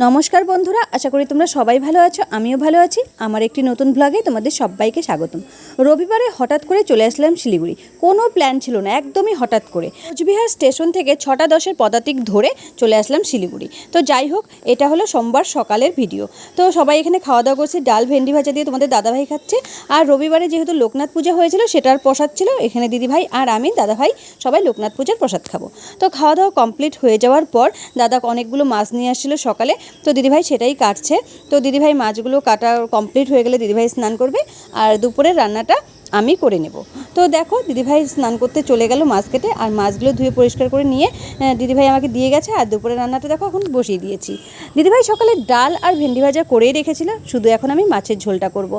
নমস্কার বন্ধুরা, আশা করি তোমরা সবাই ভালো আছো। আমিও ভালো আছি। আমার একটি নতুন ব্লগে তোমাদের সবাইকে স্বাগতম। রবিবারে হঠাৎ করে চলে আসলাম শিলিগুড়ি। কোনো প্ল্যান ছিল না, একদমই হঠাৎ করে। কোচবিহার স্টেশন থেকে 6টা 10-এর পদাতিক ধরে চলে আসলাম শিলিগুড়ি। তো যাই হোক, এটা হলো সোমবার সকালের ভিডিও। তো সবাই এখানে খাওয়া দাওয়া করছে, ডাল ভেন্ডি ভাজা দিয়ে তোমাদের দাদাভাই খাচ্ছে। আর রবিবারে যেহেতু লোকনাথ পূজা হয়েছিল, সেটার প্রসাদ ছিল। এখানে দিদিভাই আর আমি দাদাভাই সবাই লোকনাথ পূজার প্রসাদ খাবো। তো খাওয়া দাওয়া কমপ্লিট হয়ে যাওয়ার পর দাদা অনেকগুলো মাছ নিয়ে আসছিলো সকালে। তো দিদিভাই সেটাই কাটছে। তো দিদিভাই মাছগুলো কাটা কমপ্লিট হয়ে গেলে দিদিভাই স্নান করবে, আর দুপুরের রান্নাটা আমি করে নেব। তো দেখো, দিদিভাই স্নান করতে চলে গেল মাছ কেটে, আর মাছগুলো ধুয়ে পরিষ্কার করে নিয়ে দিদিভাই আমাকে দিয়ে গেছে। আর দুপুরের রান্নাটা দেখো এখন বসিয়ে দিয়েছি। দিদিভাই সকালে ডাল আর ভেন্ডি ভাজা করেই রেখেছিল, শুধু এখন আমি মাছের ঝোলটা করব।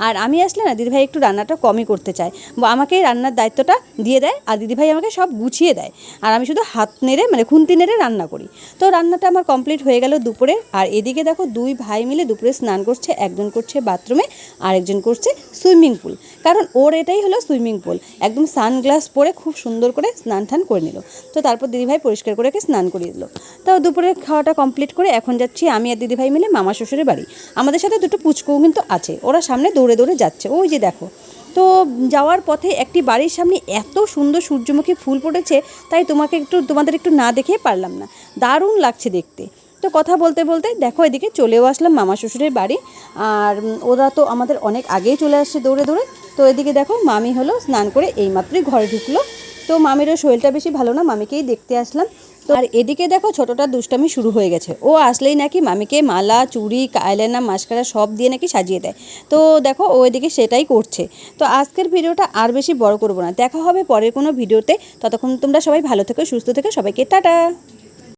আর আমি আসলে না, দিদিভাই একটু রান্নাটা কমই করতে চায়, আমাকে রান্নার দায়িত্বটা দিয়ে দেয়, আর দিদিভাই আমাকে সব গুছিয়ে দেয়, আর আমি শুধু হাত নেড়ে মানে খুন্তি নেড়ে রান্না করি। তো রান্নাটা আমার কমপ্লিট হয়ে গেল দুপুরে। আর এদিকে দেখো, দুই ভাই মিলে দুপুরে স্নান করছে। একজন করছে বাথরুমে, আর একজন করছে সুইমিং পুল, কারণ ওর এটাই হলো সুইমিং পুল। একদম সানগ্লাস পরে খুব সুন্দর করে স্নান টান করে নিল। তো তারপর দিদিভাই পরিষ্কার করে স্নান করিয়ে দিল। তো দুপুরের খাওয়াটা কমপ্লিট করে এখন যাচ্ছি আমি আর দিদিভাই মিলে মামা শ্বশুরের বাড়ি। আমাদের সাথে দুটো পুচকোও কিন্তু আছে, ওরা সামনে দৌড়ে দৌড়ে যাচ্ছে, ওই যে দেখো। তো যাওয়ার পথে একটি বাড়ির সামনে এত সুন্দর সূর্যমুখী ফুল ফুটেছে, তাই তোমাদের একটু না দেখে পারলাম না। দারুণ লাগছে দেখতে। তো কথা বলতে বলতে দেখো, এদিকে চলেও আসলাম মামা শ্বশুরের বাড়ি। আর ওরা তো আমাদের অনেক আগেই চলে আসছে দৌড়ে দৌড়ে। তো এদিকে দেখো, মামি হলো স্নান করে এইমাত্রই ঘরে ঢুকলো। তো মামিরও শরীরটা বেশি ভালো না, মামিকেই দেখতে আসলাম। তো আর এদিকে দেখো, ছোটোটার দুষ্টামি শুরু হয়ে গেছে। ও আসলেই নাকি মামিকে মালা, চুড়ি, আইলাইনার, মাস্কারা সব দিয়ে নাকি সাজিয়ে দেয়। তো দেখো, ও এদিকে সেটাই করছে। তো আজকের ভিডিওটা আর বেশি বড় করবো না, দেখা হবে পরের কোনো ভিডিওতে। ততক্ষণ তোমরা সবাই ভালো থেকো, সুস্থ থেকো, সবাইকে টাটা।